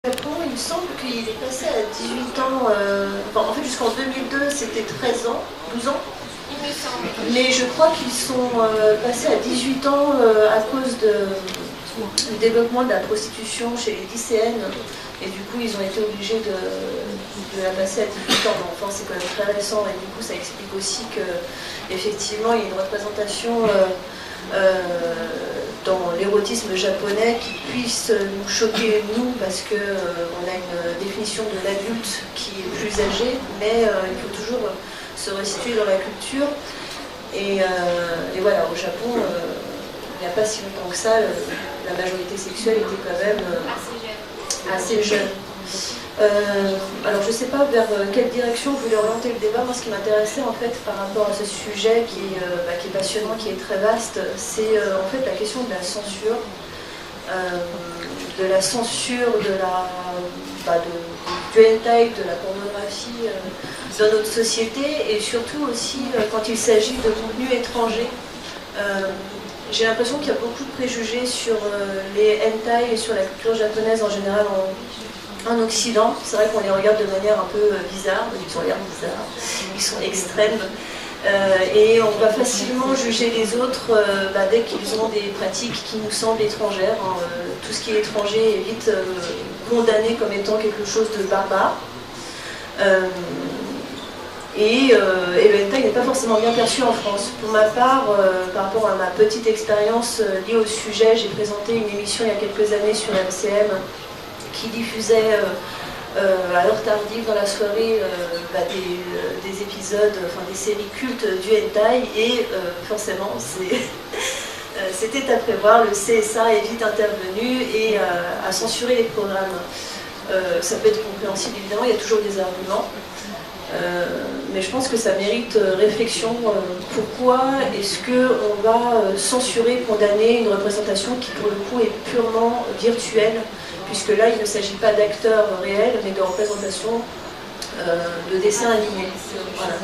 Japon, il me semble qu'il est passé à 18 ans, en fait jusqu'en 2002 c'était 13 ans, 12 ans, Il me semble. mais je crois qu'ils sont passés à 18 ans à cause du développement de la prostitution chez les lycéennes, et du coup ils ont été obligés de la passer à 18 ans, mais enfin c'est quand même très récent, et du coup ça explique aussi qu'effectivement il y a une représentation dans l'érotisme japonais qui puisse nous choquer nous parce qu'on a une définition de l'adulte qui est plus âgé, mais il faut toujours se resituer dans la culture. Et voilà, au Japon, il n'y a pas si longtemps que ça, la majorité sexuelle était quand même assez jeune. Alors je ne sais pas vers quelle direction vous voulez orienter le débat. Moi ce qui m'intéressait en fait par rapport à ce sujet qui est passionnant, qui est très vaste, c'est en fait la question de la censure, du hentai, de la pornographie dans notre société, et surtout aussi quand il s'agit de contenus étrangers. J'ai l'impression qu'il y a beaucoup de préjugés sur les hentai et sur la culture japonaise en général en Occident. C'est vrai qu'on les regarde de manière un peu bizarre, ils ont l'air bizarres, ils sont extrêmes, et on va facilement juger les autres dès qu'ils ont des pratiques qui nous semblent étrangères. Tout ce qui est étranger est vite condamné comme étant quelque chose de barbare. Et le hentai n'est pas forcément bien perçu en France. Pour ma part, par rapport à ma petite expérience liée au sujet, j'ai présenté une émission il y a quelques années sur MCM qui diffusait à l'heure tardive dans la soirée des épisodes, des séries cultes du hentai, et forcément c'était à prévoir. Le CSA est vite intervenu et a censuré les programmes. Ça peut être compréhensible évidemment, il y a toujours des arguments. Mais je pense que ça mérite réflexion. Pourquoi est-ce qu'on va censurer, condamner une représentation qui pour le coup est purement virtuelle, puisque là il ne s'agit pas d'acteurs réels mais de représentation de dessins animés. Voilà.